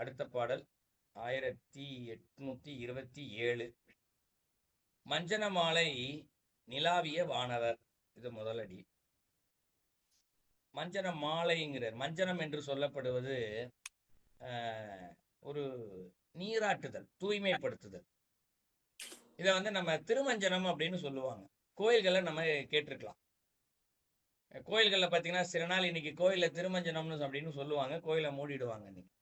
அடுத்த பாடல் 1827. மஞ்சன மாலை நிலாவிய வானவர். இது முதலடி. மஞ்சன மாலைங்கிற மஞ்சனம் என்று சொல்லப்படுவது ஒரு நீராட்டுதல், தூய்மைப்படுத்துதல். இதை நம்ம திருமஞ்சனம் அப்படின்னு சொல்லுவாங்க. கோயில்களை நம்ம கேட்டிருக்கலாம். கோயில்களில் பார்த்தீங்கன்னா சில நாள் இன்னைக்கு கோயிலில் திருமஞ்சனம்னு அப்படின்னு சொல்லுவாங்க. கோயிலை மூடிடுவாங்க. இன்னைக்கு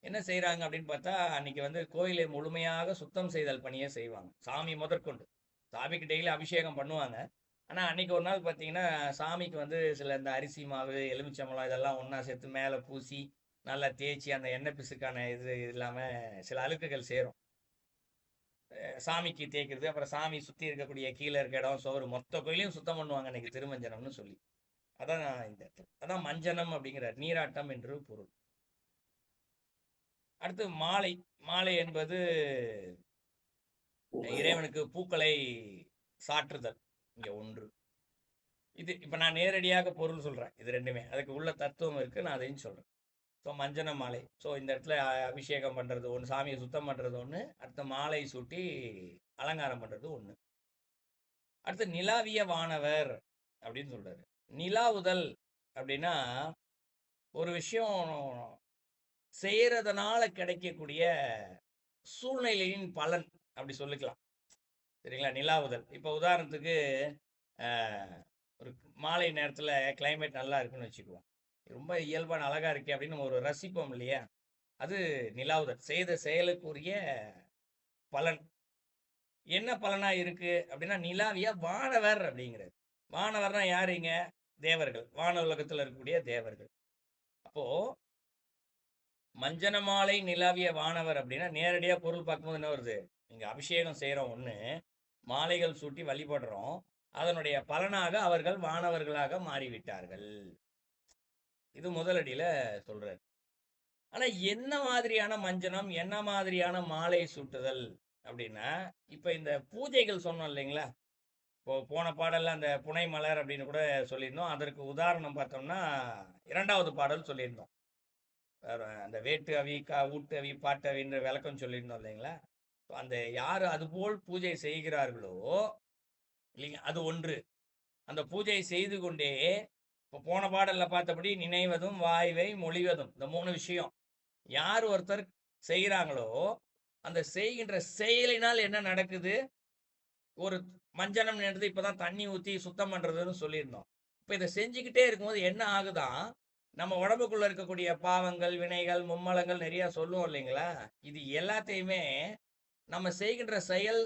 என்ன செய்கிறாங்க அப்படின்னு பார்த்தா, அன்னைக்கு கோயிலை முழுமையாக சுத்தம் செய்தல் பணியை செய்வாங்க. சாமி முதற்கொண்டு சாமிக்கு டெய்லி அபிஷேகம் பண்ணுவாங்க. ஆனால் அன்னைக்கு ஒரு நாள் பார்த்தீங்கன்னா சாமிக்கு சில இந்த அரிசி மாவு, எலுமிச்சம்பழம் இதெல்லாம் ஒன்றா சேர்த்து மேலே பூசி நல்லா தேய்ச்சி அந்த எண்ணெய் பிசுக்கான இது இல்லாமல் சில அழுக்குகள் சேரும். சாமிக்கு தேய்க்கிறது, அப்புறம் சாமி சுற்றி இருக்கக்கூடிய கீழே இருக்க இடம் சோறு மொத்த கோயிலையும் சுத்தம் பண்ணுவாங்க அன்னைக்கு திருமஞ்சனம்னு சொல்லி. அதான் இந்த அதான் மஞ்சனம் அப்படிங்கிற நீராட்டம் என்று பொருள். அடுத்து மாலை. மாலை என்பது இறைவனுக்கு பூக்களை சாற்றுதல். இங்க ஒன்று. இது இப்ப நான் நேரடியாக பொருள் சொல்றேன். இது ரெண்டுமே அதுக்கு உள்ள தத்துவம் இருக்கு. நான் அதையும் சொல்றேன். ஸோ மஞ்சன மாலை. ஸோ இந்த இடத்துல அபிஷேகம் பண்றது ஒன்று, சாமியை சுத்தம் பண்றது ஒன்று, அடுத்த மாலை சூட்டி அலங்காரம் பண்றது ஒன்று. அடுத்து நிலாவிய வானவர் அப்படின்னு சொல்றாரு. நிலாவுதல் அப்படின்னா ஒரு விஷயம் செய்யறதுனால கிடைக்கக்கூடிய சூழ்நிலையின் பலன் அப்படி சொல்லிக்கலாம். சரிங்களா? நிலாவுதல். இப்போ உதாரணத்துக்கு ஒரு மாலை நேரத்தில் கிளைமேட் நல்லா இருக்குன்னு வச்சுக்குவோம். ரொம்ப இயல்பான அழகா இருக்கே அப்படின்னு நம்ம ஒரு ரசிப்போம் இல்லையா? அது நிலாவுதல். செய்த செயலுக்குரிய பலன். என்ன பலனா இருக்கு அப்படின்னா நிலாவிய வானவர் அப்படிங்கிறது. வானவர்னா யாருங்க? தேவர்கள். வான உலகத்தில் இருக்கக்கூடிய தேவர்கள். அப்போ மஞ்சன மாலை நிலாவிய வானவர் அப்படின்னா நேரடியா பொருள் பார்க்கும்போது என்ன வருது? இங்க அபிஷேகம் செய்யறோம் ஒண்ணு, மாலைகள் சூட்டி வழிபடுறோம். அதனுடைய பலனாக அவர்கள் வானவர்களாக மாறிவிட்டார்கள். இது முதலடியில சொல்றாரு. ஆனா என்ன மாதிரியான மஞ்சனம், என்ன மாதிரியான மாலை சூட்டுதல் அப்படின்னா, இப்ப இந்த பூஜைகள் சொன்னோம் இல்லைங்களா? இப்போ போன பாடல்ல அந்த புனை மலர் அப்படின்னு கூட சொல்லியிருந்தோம். அதற்கு உதாரணம் பார்த்தோம்னா 2வது பாடல் சொல்லியிருந்தோம். அந்த வேட்டு அவி, ஊட்டு அவி, பாட்டு அவின்ற விளக்கம் சொல்லியிருந்தோம் இல்லைங்களா? அந்த யாரு அதுபோல் பூஜை செய்கிறார்களோ இல்லைங்க, அது ஒன்று. அந்த பூஜை செய்து கொண்டே இப்போ போன பாடல்ல பார்த்தபடி நினைவதும் வாய்வை மொழிவதும், இந்த 3 விஷயம் யார் ஒருத்தர் செய்கிறாங்களோ அந்த செய்கின்ற செயலினால் என்ன நடக்குது? ஒரு மஞ்சனம் நேரது இப்பதான் தண்ணி ஊற்றி சுத்தம் பண்றதுன்னு சொல்லியிருந்தோம். இப்போ இதை செஞ்சுக்கிட்டே இருக்கும்போது என்ன ஆகுதான், நம்ம உடம்புக்குள்ள இருக்கக்கூடிய பாவங்கள், வினைகள், மும்மலங்கள் நிறைய சொல்லுவோம் இல்லைங்களா? இது எல்லாத்தையுமே நம்ம செய்கின்ற செயல்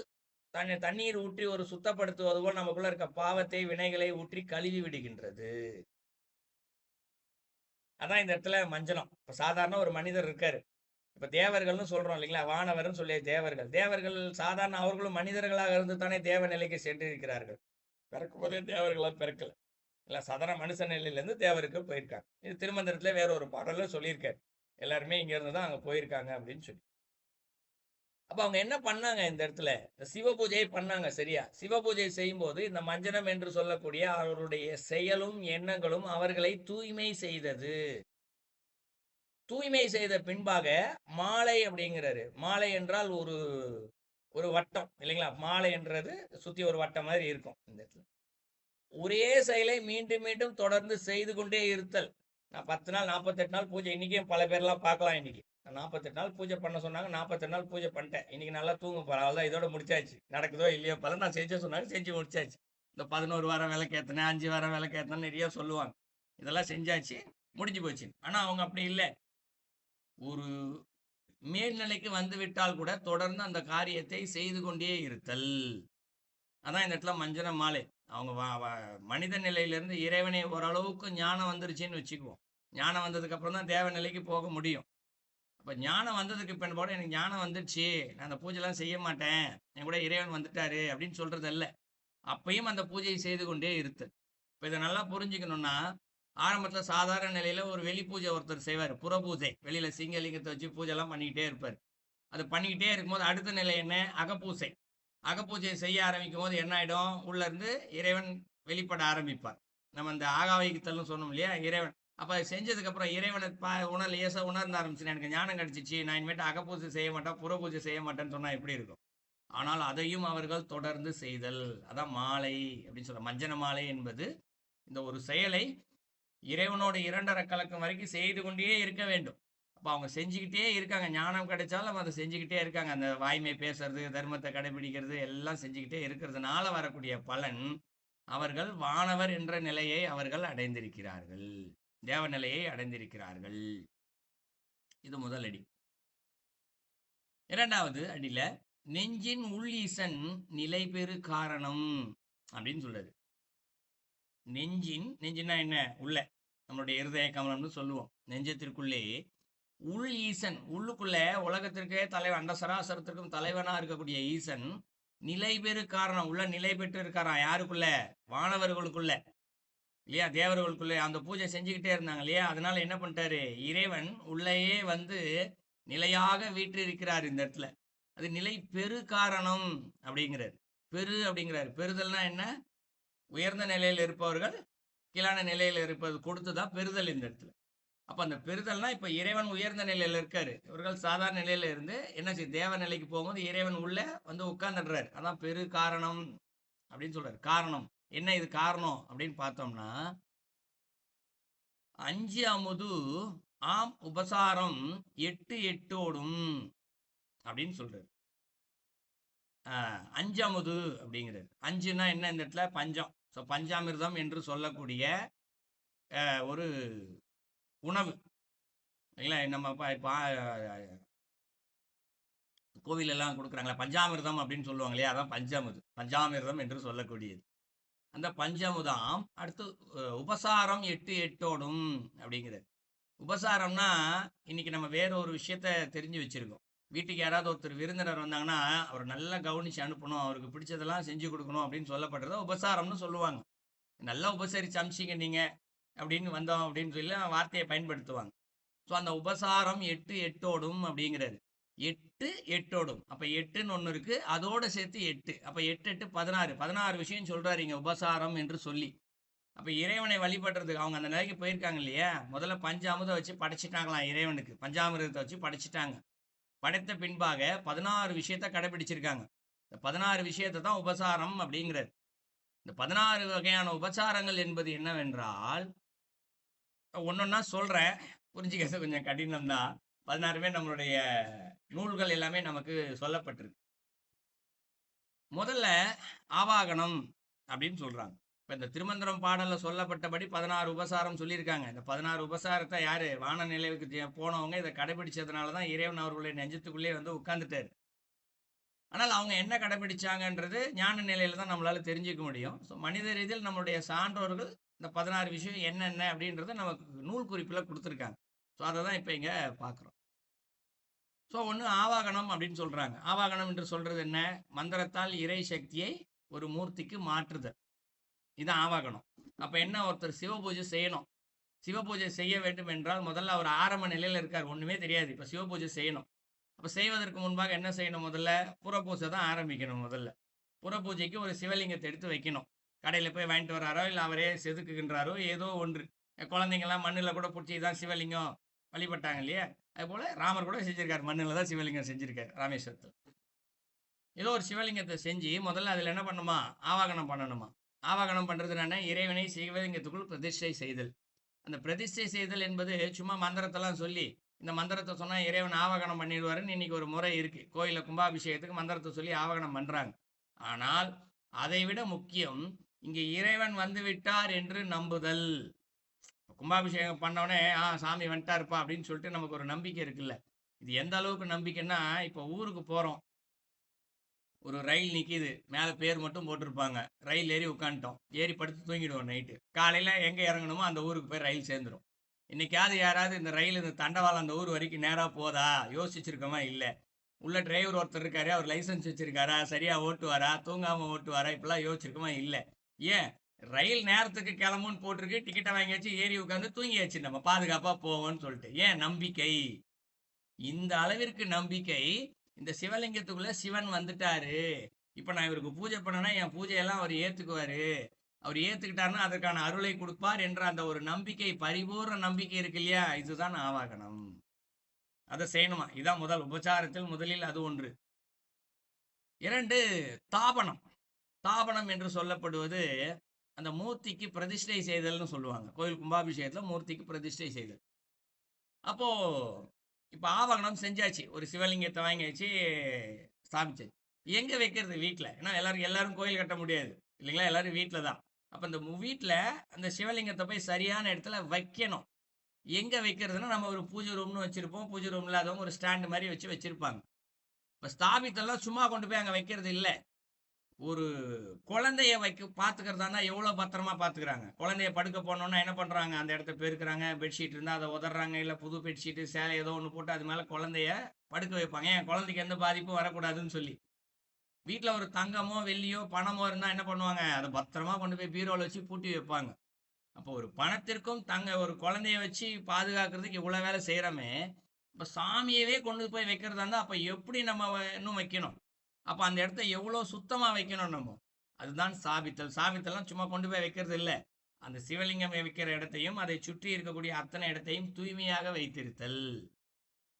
தண்ணீர் ஊற்றி ஒரு சுத்தப்படுத்துவது போல் நமக்குள்ள இருக்க பாவத்தை, வினைகளை ஊற்றி கழுவி விடுகின்றது. அதான் இந்த இடத்துல மஞ்சனம். இப்ப சாதாரண ஒரு மனிதர் இருக்காரு. இப்ப தேவர்கள்னு சொல்றோம் இல்லைங்களா? வானவர்னு சொல்லிய தேவர்கள். தேவர்கள் சாதாரண அவர்களும் மனிதர்களாக இருந்து தானே தேவ நிலைக்கு சென்றிருக்கிறார்கள். பிறக்கும் போதே தேவர்களாக பிறக்கல இல்ல, சாதாரண மனுஷ நிலையிலேருந்து தேவருக்கு போயிருக்காங்க. இது திருமந்திரத்துல வேற ஒரு பாடல சொல்லியிருக்காரு. எல்லாருமே இங்க இருந்து தான் அங்க போயிருக்காங்க அப்படின்னு சொல்லி. அப்ப அவங்க என்ன பண்ணாங்க? இந்த இடத்துல சிவ பூஜையை பண்ணாங்க. சரியா? சிவ பூஜை செய்யும் போது இந்த மஞ்சனம் என்று சொல்லக்கூடிய அவருடைய செயலும் எண்ணங்களும் அவர்களை தூய்மை செய்தது. தூய்மை செய்த பின்பாக மாலை அப்படிங்கிறாரு. மாலை என்றால் ஒரு ஒரு வட்டம் இல்லைங்களா? மாலை என்றது சுத்தி ஒரு வட்டம் மாதிரி இருக்கும். இந்த இடத்துல ஒரே செயலை மீண்டும் மீண்டும் தொடர்ந்து செய்து கொண்டே இருத்தல். நான் 10 நாள் 48 நாள் பூஜை. இன்னைக்கும் பல பேர்லாம் பார்க்கலாம். இன்னைக்கு 48 நாள் பூஜை பண்ண சொன்னாங்க. 48 நாள் பூஜை பண்ணிட்டேன். இன்னைக்கு நல்லா தூங்க போறேன். அவ்வளோதான், இதோட முடிச்சாச்சு. நடக்குதோ இல்லையோ பல நான் செஞ்ச சொன்னாங்க, செஞ்சு முடிச்சாச்சு. இந்த 11 வாரம் விளக்கு ஏற்றினேன், 5 வாரம் விளக்கு ஏற்றினேன் நிறைய சொல்லுவாங்க. இதெல்லாம் செஞ்சாச்சு, முடிஞ்சு போச்சு. ஆனால் அவங்க அப்படி இல்லை. ஒரு மேல்நிலைக்கு வந்து விட்டால் கூட தொடர்ந்து அந்த காரியத்தை செய்து கொண்டே இருத்தல். அதான் இந்த இடத்துல மஞ்சன மாலை. அவங்க மனித நிலையிலிருந்து இறைவனை ஓரளவுக்கு ஞானம் வந்துருச்சுன்னு வச்சுக்குவோம். ஞானம் வந்ததுக்கு அப்புறம் தான் தேவ நிலைக்கு போக முடியும். அப்ப ஞானம் வந்ததுக்கு பின்பாடு எனக்கு ஞானம் வந்துடுச்சு, நான் அந்த பூஜைலாம் செய்ய மாட்டேன், என் கூட இறைவன் வந்துட்டாரு அப்படின்னு சொல்றது அல்ல. அப்பயும் அந்த பூஜையை செய்து கொண்டே இருத்தல். இப்போ இதை நல்லா புரிஞ்சுக்கணும்னா, ஆரம்பத்துல சாதாரண நிலையில ஒரு வெளி பூஜை ஒருத்தர் செய்வார். புற பூஜை, வெளியில சிங்கலிங்கத்தை வச்சு பூஜை எல்லாம் பண்ணிக்கிட்டே இருப்பார். அது பண்ணிக்கிட்டே இருக்கும்போது அடுத்த நிலை என்ன? அகப்பூசை. அகப்பூஜையை செய்ய ஆரம்பிக்கும் போது என்ன ஆயிடும்? உள்ள இருந்து இறைவன் வெளிப்பட ஆரம்பிப்பார். நம்ம இந்த ஆகாவைக்குத்தல்னு சொன்னோம் இல்லையா? இறைவன் அப்ப அது செஞ்சதுக்கு அப்புறம் இறைவனை லேசா உணர்ந்த ஆரம்பிச்சு எனக்கு ஞானம் கிடைச்சிச்சு, நான் இனிமேட்டு அகப்பூஜை செய்ய மாட்டேன், புற பூஜை செய்ய மாட்டேன்னு சொன்னா எப்படி இருக்கும்? ஆனால் அதையும் அவர்கள் தொடர்ந்து செய்தல். அதான் மாலை அப்படின்னு சொல்ற மஞ்சன மாலை என்பது இந்த ஒரு செயலை இறைவனோட இரண்டரை கலக்கம் வரைக்கும் செய்து கொண்டே இருக்க வேண்டும். அப்ப அவங்க செஞ்சுக்கிட்டே இருக்காங்க. ஞானம் கிடைச்சாலும் அதை செஞ்சுக்கிட்டே இருக்காங்க. அந்த வாய்மை பேசுறது, தர்மத்தை கடைபிடிக்கிறது எல்லாம் செஞ்சுக்கிட்டே இருக்கிறதுனால வரக்கூடிய பலன், அவர்கள் வானவர் என்ற நிலையை அவர்கள் அடைந்திருக்கிறார்கள். தேவ நிலையை அடைந்திருக்கிறார்கள். இது முதல் அடி. இரண்டாவது அடியில நெஞ்சின் உள்ளீசன் நிலை பெறு காரணம் அப்படின்னு சொல்றாரு. நெஞ்சின்னா என்ன? உள்ள நம்மளுடைய இருதய கமலம்னு சொல்லுவோம். நெஞ்சத்திற்குள்ளே உள் ஈசன், உள்ளுக்குள்ள உலகத்திற்கே தலைவன், அந்த சராசரத்திற்கும் தலைவனா இருக்கக்கூடிய ஈசன் நிலை பெறு காரணம், உள்ள நிலை பெற்று இருக்காராம். யாருக்குள்ள? வானவர்களுக்குள்ள இல்லையா, தேவர்களுக்குள்ள. அந்த பூஜை செஞ்சுக்கிட்டே இருந்தாங்க இல்லையா, அதனால என்ன பண்ணிட்டாரு, இறைவன் உள்ளேயே வந்து நிலையாக வீற்றிருக்கிறார் இந்த இடத்துல. அது நிலை பெரு காரணம் அப்படிங்கிறார். பெரு அப்படிங்கிறார். பெறுதல்னா என்ன? உயர்ந்த நிலையில் இருப்பவர்கள் கீழான நிலையில் இருப்பது கொடுத்துதான் பெறுதல் இந்த இடத்துல. அப்ப அந்த பெறுதல்னா இப்ப இறைவன் உயர்ந்த நிலையில இருக்காரு, இவர்கள் சாதாரண நிலையில இருந்து என்ன செய்ய தேவ நிலைக்கு போகும்போது இறைவன் உள்ள வந்து உட்கார்ந்துடுறாரு. அதான் பெரு காரணம் அப்படின்னு சொல்றாரு. காரணம் என்ன? இது காரணம் அப்படின்னு பார்த்தோம்னா, 5 அமுது ஆம் உபசாரம் 8 எட்டோடும் அப்படின்னு சொல்றாரு. 5 அமுது அப்படிங்கிறது. 5ன்னா என்ன? இந்த இடத்துல பஞ்சம். ஸோ பஞ்சாமிர்தம் என்று சொல்லக்கூடிய ஒரு உணவு இல்லைங்களா. நம்ம கோவில் எல்லாம் கொடுக்குறாங்களா பஞ்சாமிர்தம் அப்படின்னு சொல்லுவாங்க இல்லையா, அதான் பஞ்சாமிர்தம் என்று சொல்லக்கூடியது. அந்த பஞ்சமுதாம். அடுத்து உபசாரம் 8 எட்டோடும் அப்படிங்கிறது. உபசாரம்னா இன்னைக்கு நம்ம வேற ஒரு விஷயத்த தெரிஞ்சு வச்சிருக்கோம். வீட்டுக்கு யாராவது ஒருத்தர் விருந்தினர் வந்தாங்கன்னா அவர் நல்லா கவனிச்சு அனுப்பணும், அவருக்கு பிடிச்சதெல்லாம் செஞ்சு கொடுக்கணும் அப்படின்னு சொல்லப்படுறத உபசாரம்னு சொல்லுவாங்க. நல்லா உபசரிச்சு அமிச்சிங்க நீங்க அப்படின்னு வந்தோம் அப்படின்னு சொல்லி வார்த்தையை பயன்படுத்துவாங்க. ஸோ அந்த உபசாரம் 8 எட்டோடும் அப்படிங்கிறது. 8 எட்டோடும். அப்ப 8ன்னு ஒன்று இருக்கு, அதோட சேர்த்து 8. அப்ப 8 8 16 விஷயம் சொல்றாரு இங்க உபசாரம் என்று சொல்லி. அப்ப இறைவனை வழிபடுறதுக்கு அவங்க அந்த நிலைக்கு போயிருக்காங்க இல்லையா, முதல்ல பஞ்சாமிரதம் வச்சு படைச்சிட்டாங்களாம் இறைவனுக்கு. பஞ்சாமிரதத்தை வச்சு படைச்சிட்டாங்க. படைத்த பின்பாக 16 விஷயத்த கடைபிடிச்சிருக்காங்க. இந்த 16 விஷயத்தை தான் உபசாரம் அப்படிங்கிறது. இந்த 16 வகையான உபசாரங்கள் என்பது என்னவென்றால், ஒன்னொன்னா சொல்றேன், புரிஞ்சுக்கிறது கொஞ்சம் கடினம் தான். 16மே நம்மளுடைய நூல்கள் எல்லாமே நமக்கு சொல்லப்பட்டிருக்கு. முதல்ல ஆவாகனம் அப்படின்னு சொல்றாங்க. இப்ப இந்த திருமந்திரம் பாடல்ல சொல்லப்பட்டபடி 16 உபசாரம் சொல்லியிருக்காங்க. இந்த 16 உபசாரத்தை யாரு? வான நிலைவுக்கு போனவங்க இதை கடைபிடிச்சதுனாலதான் இறைவன் அவர்களுடைய நெஞ்சத்துக்குள்ளே வந்து உட்கார்ந்துட்டாரு. ஆனால் அவங்க என்ன கடைபிடிச்சாங்கன்றது ஞான நிலையில தான் நம்மளால தெரிஞ்சுக்க முடியும். ஸோ மனித ரீதியில் நம்மளுடைய சான்றோர்கள் இந்த 16 விஷயம் என்னென்ன அப்படின்றத நமக்கு நூல் குறிப்புல கொடுத்துருக்காங்க. ஸோ அதை தான் இப்போ இங்க பார்க்குறோம். ஸோ ஒன்று ஆவாகனம் அப்படின்னு சொல்றாங்க. ஆவாகனம் என்று சொல்றது என்ன? மந்திரத்தால் இறை சக்தியை ஒரு மூர்த்திக்கு மாற்றுதல். இதுதான் ஆவாகனம். அப்ப என்ன? ஒருத்தர் சிவபூஜை செய்யணும். சிவபூஜை செய்ய வேண்டும் என்றால் முதல்ல அவர் ஆரம்ப நிலையில இருக்கார், ஒண்ணுமே தெரியாது. இப்ப சிவபூஜை செய்யணும். அப்ப செய்வதற்கு முன்பாக என்ன செய்யணும்? முதல்ல புறப்பூஜை தான் ஆரம்பிக்கணும். முதல்ல புறப்பூஜைக்கு ஒரு சிவலிங்கத்தை எடுத்து வைக்கணும். கடையில போய் வாங்கிட்டு வராரோ இல்லை அவரே செதுக்குகின்றாரோ ஏதோ ஒன்று. குழந்தைங்கலாம் மண்ணில் கூட பிடிச்சி தான் சிவலிங்கம் வழிபட்டாங்க இல்லையா, அது போல ராமர் கூட செஞ்சிருக்காரு, மண்ணில் தான் சிவலிங்கம் செஞ்சிருக்காரு ராமேஸ்வரத்தில். ஏதோ ஒரு சிவலிங்கத்தை செஞ்சு முதல்ல அதில் என்ன பண்ணுமா? ஆவாகனம் பண்ணணுமா. ஆவாகனம் பண்றது என்ன? இறைவனை சிவலிங்கத்துக்குள் பிரதிஷ்டை செய்தல். அந்த பிரதிஷ்டை செய்தல் என்பது சும்மா மந்திரத்தெல்லாம் சொல்லி இந்த மந்திரத்தை சொன்னா இறைவன் ஆவாகனம் பண்ணிடுவாருன்னு இன்னைக்கு ஒரு முறை இருக்கு. கோயில கும்பாபிஷேகத்துக்கு மந்திரத்தை சொல்லி ஆவாகனம் பண்றாங்க. ஆனால் அதை விட முக்கியம் இங்க இறைவன் வந்து விட்டார் என்று நம்புதல். கும்பாபிஷேகம் பண்ணோடனே சாமி வந்துட்டாருப்பா அப்படின்னு சொல்லிட்டு நமக்கு ஒரு நம்பிக்கை இருக்குல்ல. இது எந்த அளவுக்கு நம்பிக்கைன்னா, இப்ப ஊருக்கு போறோம், ஒரு ரயில் நிக்குது, மேல பேர் மட்டும் போட்டிருப்பாங்க, ரயில் ஏறி உட்காந்துட்டோம், ஏறி படுத்து தூங்கிடுவோம். நைட்டு காலையில எங்க இறங்கணுமோ அந்த ஊருக்கு போய் ரயில் சேர்ந்துடும். இன்னைக்காவது யாராவது இந்த ரயில் இந்த தண்டவாளம் அந்த ஊர் வரைக்கும் நேரா போதா யோசிச்சிருக்கோமா? இல்லை. உள்ள டிரைவர் ஒருத்தர் இருக்காரு, அவர் லைசன்ஸ் வச்சிருக்காரா, சரியா ஓட்டுவாரா, தூங்காம ஓட்டுவாரா, இப்பெல்லாம் யோசிச்சிருக்கோமா? இல்லை. ஏன்? ரயில் நேரத்துக்கு கிளம்புன்னு போட்டிருக்கு, டிக்கெட்டை வாங்கியாச்சு, ஏறி உட்காந்து தூங்கியாச்சு, நம்ம பாதுகாப்பா போவோம்னு சொல்லிட்டு. ஏன்? நம்பிக்கை. இந்த அளவிற்கு நம்பிக்கை. இந்த சிவலிங்கத்துக்குள்ள சிவன் வந்துட்டாரு, இப்ப நான் இவருக்கு பூஜை பண்ணனா என் பூஜையெல்லாம் அவர் ஏத்துக்குவாரு, அவர் ஏத்துக்கிட்டாருன்னா அதற்கான அருளை கொடுப்பார் என்ற அந்த ஒரு நம்பிக்கை, பரிபூர்ண நம்பிக்கை இருக்கு இல்லையா, இதுதான் ஆவாகனம். அதை செய்யணுமா. இதான் முதல் உபச்சாரத்தில் முதலில் அது ஒன்று. 2 தாபனம். தாபனம் என்று சொல்லப்படுவது அந்த மூர்த்திக்கு பிரதிஷ்டை செய்தல்னு சொல்லுவாங்க. கோயில் கும்பாபிஷேகத்துல மூர்த்திக்கு பிரதிஷ்டை செய்தல். அப்போ இப்ப ஆவாகனம் செஞ்சாச்சு, ஒரு சிவலிங்கத்தை வாங்கி வச்சு ஸ்தாபிச்சாச்சு. எங்க வைக்கிறது? வீட்டுல. ஏன்னா எல்லாரும் கோயில் கட்ட முடியாது இல்லைங்களா, எல்லாரும் வீட்டுல தான். அப்ப இந்த வீட்டுல அந்த சிவலிங்கத்தை போய் சரியான இடத்துல வைக்கணும். எங்க வைக்கிறதுன்னா, நம்ம ஒரு பூஜை ரூம்னு வச்சிருப்போம். பூஜை ரூம் இல்லாதவங்க ஒரு ஸ்டாண்ட் மாதிரி வச்சிருப்பாங்க. இப்ப ஸ்தாபித்தெல்லாம் சும்மா கொண்டு போய் அங்க வைக்கிறது இல்ல. ஒரு குழந்தைய பாத்துக்கிறதா எவ்வளவு பத்திரமா பாத்துக்கிறாங்க. குழந்தைய படுக்க போனோம்னா என்ன பண்றாங்க, அந்த இடத்த பெருக்குறாங்க. பெட்ஷீட் இருந்தா அதை உதறாங்க, இல்ல புது பெட்ஷீட் சேலை ஏதோ ஒண்ணு போட்டு அது மேல குழந்தைய படுக்க வைப்பாங்க. என் குழந்தைக்கு எந்த பாதிப்பும் வரக்கூடாதுன்னு சொல்லி. வீட்டுல ஒரு தங்கமோ வெள்ளியோ பணமோ இருந்தா என்ன பண்ணுவாங்க, அதை பத்திரமா கொண்டு போய் பீரோல வச்சு பூட்டி வைப்பாங்க. அப்போ ஒரு பணத்திற்கும் ஒரு குழந்தைய வச்சு பாதுகாக்கிறதுக்கு இவ்வளவு வேலை செய்யறோமே, இப்ப சாமியவே கொண்டு போய் வைக்கிறதா இருந்தா அப்ப எப்படி நம்ம இன்னும் வைக்கணும்? அப்ப அந்த இடத்த எவ்வளவு சுத்தமா வைக்கணும் நம்ம. அதுதான் சாபித்தல். சாபித்தல்லாம் சும்மா கொண்டு போய் வைக்கிறது இல்ல. அந்த சிவலிங்கம் வைக்கிற இடத்தையும் அதை சுற்றி இருக்கக்கூடிய அத்தனை இடத்தையும் தூய்மையாக வைத்திருத்தல்.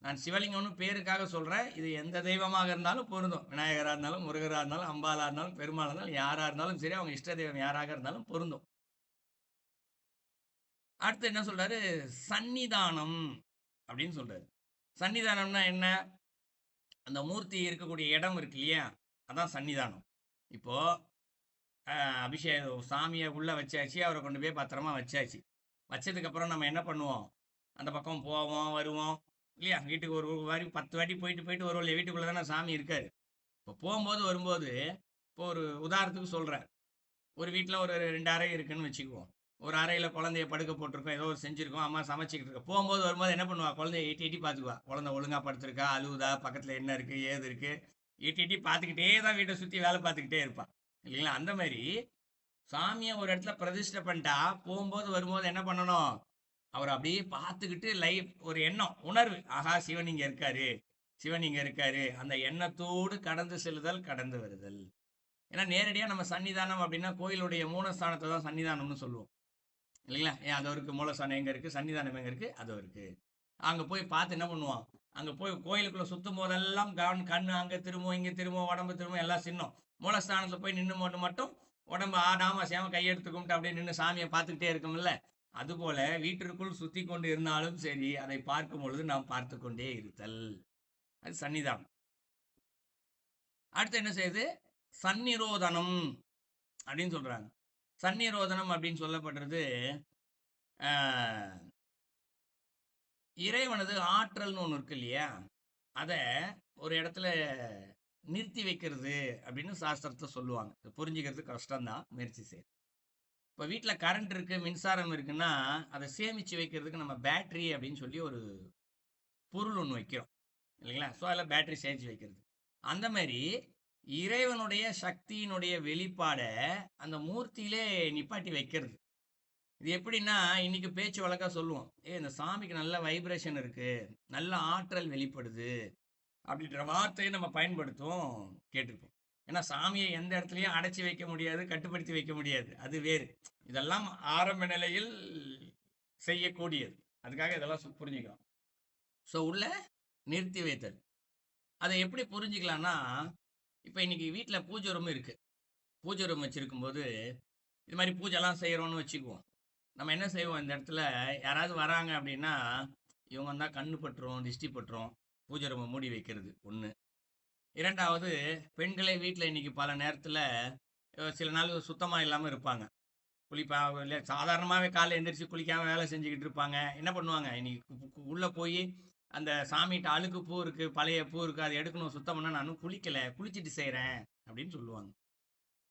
நான் சிவலிங்கம்னு பேருக்காக சொல்றேன். இது எந்த தெய்வமாக இருந்தாலும் பொருந்தும். விநாயகரா இருந்தாலும், முருகரா இருந்தாலும், அம்பாலா இருந்தாலும், பெருமாளா இருந்தாலும், யாரா இருந்தாலும் சரி, அவங்க இஷ்ட தெய்வம் யாராக இருந்தாலும் பொருந்தும். அடுத்து என்ன சொல்றாரு, சன்னிதானம் அப்படின்னு சொல்றாரு. சன்னிதானம்னா என்ன? அந்த மூர்த்தி இருக்கக்கூடிய இடம் இருக்கு இல்லையா, அதான் சன்னிதானம். இப்போ அபிஷேகம் சாமியை உள்ள வச்சாச்சு, அவரை கொண்டு போய் பத்திரமா வச்சாச்சு. வச்சதுக்கு அப்புறம் நம்ம என்ன பண்ணுவோம், அந்த பக்கம் போவோம் வருவோம் இல்லையா. வீட்டுக்கு ஒரு வாரி 10 வாட்டி போயிட்டு வருவோம் இல்லையா. வீட்டுக்குள்ள தானே சாமி இருக்காரு. இப்போ போகும்போது வரும்போது, இப்போ ஒரு உதாரணத்துக்கு சொல்றேன், ஒரு வீட்டில் ஒரு 2 அறை இருக்குன்னு வச்சுக்குவோம். ஒரு அறையில குழந்தைய படுக்க போட்டிருக்கோம், ஏதோ ஒரு செஞ்சிருக்கோம், அம்மா சமைச்சிக்கிட்டு இருக்கோம். போகும்போது வரும்போது என்ன பண்ணுவா, குழந்தைய எட்டி பார்த்துக்குவா. குழந்தை ஒழுங்கா படுத்திருக்கா, அழுவுதா, பக்கத்துல என்ன இருக்கு ஏது இருக்கு, எட்டி பார்த்துக்கிட்டே தான் வீட்டை சுத்தி வேலை பார்த்துக்கிட்டே இருப்பா இல்லைங்களா. அந்த மாதிரி சாமியை ஒரு இடத்துல பிரதிஷ்டை பண்ணிட்டா, போகும்போது வரும்போது என்ன பண்ணணும், அவர் அப்படியே பார்த்துக்கிட்டு லைஃப் ஒரு எண்ணம் உணர்வு, ஆஹா சிவன் இங்க இருக்காரு, சிவன் இங்க இருக்காரு, அந்த எண்ணத்தோடு கடந்து செல்லுதல், கடந்து வருதல். ஏன்னா நேரடியா நம்ம சன்னிதானம் அப்படின்னா கோயிலுடைய மூலஸ்தானத்தை தான் சன்னிதானம்னு சொல்லுவோம் இல்லைங்களா. ஏன் அதோ இருக்கு மூலஸ்தானம் எங்க இருக்கு, சன்னிதானம் எங்க இருக்கு, அதோ இருக்கு. அங்க போய் பார்த்து என்ன பண்ணுவோம், அங்க போய் கோயிலுக்குள்ள சுத்தும் போதெல்லாம் கண்ணு அங்க திரும்பும், இங்க திரும்பும், உடம்பு திரும்பும், எல்லாம் சின்னம். மூலஸ்தானத்துல போய் நின்று போட்டு மட்டும் உடம்பு ஆடாம சேம கையெடுத்து கும்பிட்டு அப்படியே நின்று சாமியை பார்த்துக்கிட்டே இருக்கும்ல. அதுபோல வீட்டிற்குள் சுத்தி கொண்டு இருந்தாலும் சரி, அதை பார்க்கும் பொழுது நாம் பார்த்து கொண்டே இருத்தல், அது சன்னிதானம். அடுத்து என்ன செய்யுது, சந்நிரோதனம் அப்படின்னு சொல்றாங்க. சந்நிரோதனம் அப்படின்னு சொல்லப்படுறது இறைவனது ஆற்றல்னு ஒன்று இருக்கு இல்லையா, அதை ஒரு இடத்துல நிறுத்தி வைக்கிறது அப்படின்னு சாஸ்திரத்தை சொல்லுவாங்க. புரிஞ்சுக்கிறது கஷ்டம்தான், முயற்சி செய்யும். இப்போ வீட்டில் கரண்ட் இருக்கு, மின்சாரம் இருக்குன்னா அதை சேமிச்சு வைக்கிறதுக்கு நம்ம பேட்டரி அப்படின்னு சொல்லி ஒரு பொருள் ஒன்று வைக்கிறோம் இல்லைங்களா. ஸோ அதில் பேட்டரி சேமிச்சு வைக்கிறது. அந்த மாதிரி இறைவனுடைய சக்தியினுடைய வெளிப்பாடை அந்த மூர்த்தியிலே நிப்பாட்டி வைக்கிறது. இது எப்படின்னா, இன்னைக்கு பேச்சு வழக்கா சொல்லுவோம், இந்த சாமிக்கு நல்ல வைப்ரேஷன் இருக்கு, நல்ல ஆற்றல் வெளிப்படுது அப்படின்ற வார்த்தையை நம்ம பயன்படுத்துவோம், கேட்டிருப்போம். ஏன்னா சாமியை எந்த இடத்துலையும் அடைச்சி வைக்க முடியாது, கட்டுப்படுத்தி வைக்க முடியாது, அது வேறு. இதெல்லாம் ஆரம்ப நிலையில் செய்யக்கூடியது, அதுக்காக இதெல்லாம் புரிஞ்சுக்கலாம். ஸோ உள்ள நிறுத்தி வைத்தல். அதை எப்படி புரிஞ்சுக்கலாம்னா, இப்போ இன்னைக்கு வீட்டில் பூஜை ரூம் இருக்கு. பூஜை ரூம் வச்சிருக்கும் போது இது மாதிரி பூஜைலாம் செய்கிறோன்னு வச்சுக்குவோம். நம்ம என்ன செய்வோம், இந்த இடத்துல யாராவது வராங்க அப்படின்னா இவங்க வந்தால் கண்ணு பட்டுரும், திஷ்டி பட்டுரும், பூஜை ரூமை மூடி வைக்கிறது ஒன்று. இரண்டாவது, பெண்களே வீட்டில் இன்னைக்கு பல நேரத்தில் சில நாள் சுத்தமாக இல்லாமல் இருப்பாங்க. இல்லை சாதாரணமாகவே காலைல எந்திரிச்சு குளிக்காமல் வேலை செஞ்சுக்கிட்டு இருப்பாங்க. என்ன பண்ணுவாங்க, இன்னைக்கு உள்ளே போய் அந்த சாமிகிட்ட அழுக்கு பூ இருக்கு, பழைய பூ இருக்கு, அதை எடுக்கணும், சுத்தம் பண்ண, நானும் குளிக்கலை, குளிச்சுட்டு செய்கிறேன் அப்படின்னு சொல்லுவாங்க.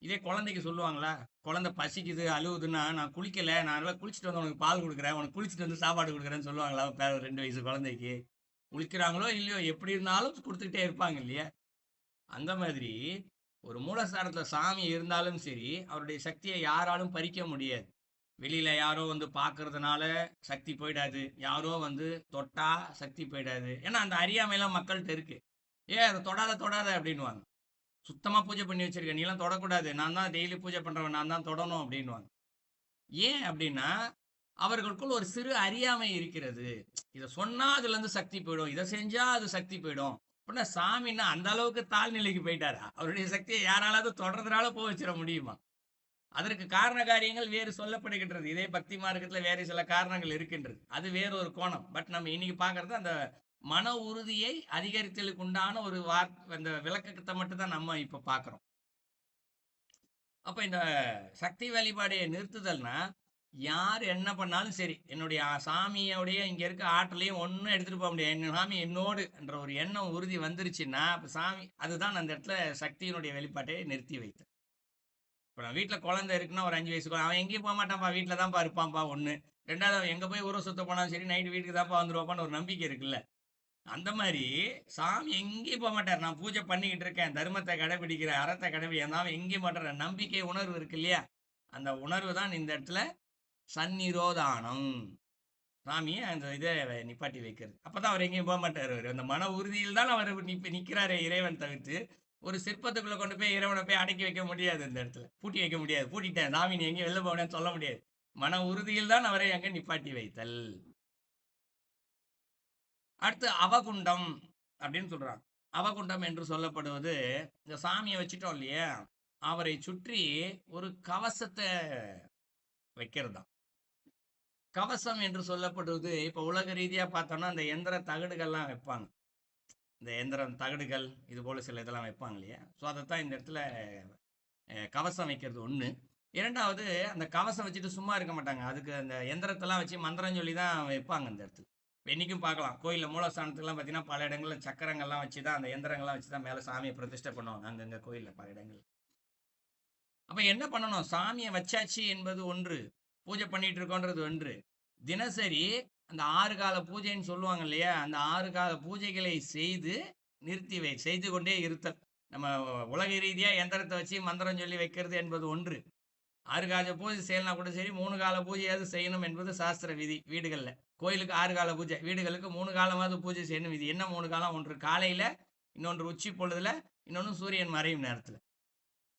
இதே குழந்தைக்கு சொல்லுவாங்களா, குழந்தை பசிக்குது அழுவுதுன்னா, நான் குளிக்கலை, நான் குளிச்சுட்டு வந்து உனக்கு பால் கொடுக்குறேன், உனக்கு குளிச்சுட்டு வந்து சாப்பாடு கொடுக்குறேன்னு சொல்லுவாங்களா? 2 வயசு குழந்தைக்கு குளிக்கிறாங்களோ இல்லையோ, எப்படி இருந்தாலும் கொடுத்துக்கிட்டே இருப்பாங்க இல்லையா. அந்த மாதிரி ஒரு மூலஸ்தானத்துல சாமி இருந்தாலும் சரி, அவருடைய சக்தியை யாராலும் பறிக்க முடியாது. வெளியில யாரோ வந்து பார்க்கறதுனால சக்தி போயிடாது, யாரோ வந்து தொட்டா சக்தி போயிடாது. ஏன்னா அந்த அறியாமையெல்லாம் மக்கள்கிட்ட இருக்கு. அதை தொடாத அப்படின்வாங்க. சுத்தமா பூஜை பண்ணி வச்சிருக்க, நீ எல்லாம் தொடக்கூடாது, நான் தான் டெய்லி பூஜை பண்றவன், நான் தான் தொடணும் அப்படின்னுவாங்க. ஏன் அப்படின்னா அவர்களுக்குள் ஒரு சிறு அறியாமை இருக்கிறது. இதை சொன்னா அதுல இருந்து சக்தி போயிடும், இதை செஞ்சா அது சக்தி போயிடும் அப்படின்னா சாமின்னா அந்த அளவுக்கு தாழ்நிலைக்கு போயிட்டாரா? அவருடைய சக்தியை யாராலாவது தொடர்றதுனால போக வச்சிட முடியுமா? அதற்கு காரண காரியங்கள் வேறு சொல்லப்படுகின்றது. இதே பக்தி மார்க்கத்துல வேறு சில காரணங்கள் இருக்கின்றது, அது வேறு ஒரு கோணம். பட் நம்ம இன்னைக்கு பாக்குறது அந்த மன உறுதியை அதிகரித்தலுக்கு உண்டான ஒரு அந்த விளக்கத்தை மட்டும் தான் நம்ம இப்ப பாக்குறோம். அப்ப இந்த சக்தி வழிபாடையை நிறுத்துதல்னா யார் என்ன பண்ணாலும் சரி, என்னுடைய சாமியோடைய இங்க இருக்க ஆற்றலையும் ஒன்றும் எடுத்துட்டு போக முடியாது, என் சாமி என்னோடு என்ற ஒரு எண்ணம் உறுதி வந்துருச்சுன்னா அப்ப சாமி அதுதான் அந்த இடத்துல சக்தியினுடைய வெளிப்பாட்டை நிறுத்தி வைத்தது. இப்போ நான் வீட்டில் குழந்தை இருக்குன்னா ஒரு 5 வயசு அவன் எங்கேயும் போக மாட்டான்ப்பா, வீட்டில் தான்ப்பா இருப்பான்ப்பா ஒன்று. ரெண்டாவது அவன் எங்கே போய் ஊரை சுத்த போனாலும் சரி நைட்டு வீட்டுக்கு தான்ப்பா வந்துருவாப்பான்னு ஒரு நம்பிக்கை இருக்குல்ல. அந்த மாதிரி சாமி எங்கேயும் போக மாட்டார். நான் பூஜை பண்ணிக்கிட்டு இருக்கேன், தர்மத்தை கடைபிடிக்கிறேன், அறத்தை கடைபிடிக்கிறேன், அவன் எங்கேயும் மாட்டார். நம்பிக்கை உணர்வு இருக்கு இல்லையா, அந்த உணர்வு தான் இந்த இடத்துல சந்நிரோதானம். சாமியை அந்த இதை நிப்பாட்டி வைக்கிறது. அப்பதான் அவர் எங்கேயும் போக மாட்டார். அவர் அந்த மன உறுதியில் தான் அவர் நிற்கிறாரு இறைவன் தவிர்த்து. ஒரு சிற்பத்துக்குள்ள கொண்டு போய் இறைவனை போய் அடக்கி வைக்க முடியாது, இந்த இடத்துல பூட்டி வைக்க முடியாது. பூட்டிட்டேன் சாமி நீ எங்கேயும் வெளில போனேன்னு சொல்ல முடியாது. மன உறுதியில் தான் அவரை அங்க நிப்பாட்டி வைத்தல். அடுத்து அவகுண்டம் அப்படின்னு சொல்றாங்க. அவகுண்டம் என்று சொல்லப்படுவது இந்த சாமியை வச்சுட்டோம் இல்லையா, அவரை சுற்றி ஒரு கவசத்தை வைக்கிறது தான் கவசம் என்று சொல்லப்படுவது. இப்ப உலக ரீதியா பார்த்தோம்னா அந்த எந்திர தகடுகள்லாம் வைப்பாங்க, இந்த எந்திரம் தகடுகள் இது போல சில இதெல்லாம் வைப்பாங்க இல்லையா. ஸோ அதைத்தான் இந்த இடத்துல கவசம் வைக்கிறது ஒன்று. இரண்டாவது, அந்த கவசம் வச்சுட்டு சும்மா இருக்க மாட்டாங்க, அதுக்கு அந்த எந்திரத்தெல்லாம் வச்சு மந்திரம் சொல்லி தான் வைப்பாங்க அந்த இடத்துல. இன்னைக்கும் பார்க்கலாம் கோயிலில் மூலஸ்தானத்துக்குலாம் பார்த்தீங்கன்னா பல இடங்களில் சக்கரங்கள்லாம் வச்சு தான், அந்த எந்திரங்கள்லாம் வச்சு தான் மேலே சாமியை பிரதிஷ்டை பண்ணுவாங்க அங்கங்கே கோயிலில் பல இடங்கள். அப்போ என்ன பண்ணணும், சாமியை வச்சாச்சு என்பது ஒன்று, பூஜை பண்ணிட்டு இருக்கோன்றது ஒன்று. தினசரி அந்த 6 கால பூஜைன்னு சொல்லுவாங்க இல்லையா, அந்த 6 கால பூஜைகளை செய்து செய்து கொண்டே இருத்தல். நம்ம உலக ரீதியா எந்திரத்தை வச்சு மந்திரம் சொல்லி வைக்கிறது என்பது ஒன்று. 6 கால பூஜை செய்யலாம் கூட சரி, 3 கால பூஜையாவது செய்யணும் என்பது சாஸ்திர விதி. வீடுகள்ல கோயிலுக்கு 6 கால பூஜை, வீடுகளுக்கு 3 காலமாவது பூஜை செய்யணும் விதி. என்ன 3 காலம்? ஒன்று காலையில, இன்னொன்று உச்சி பொழுதுல, இன்னொன்று சூரியன் மறையும் நேரத்துல.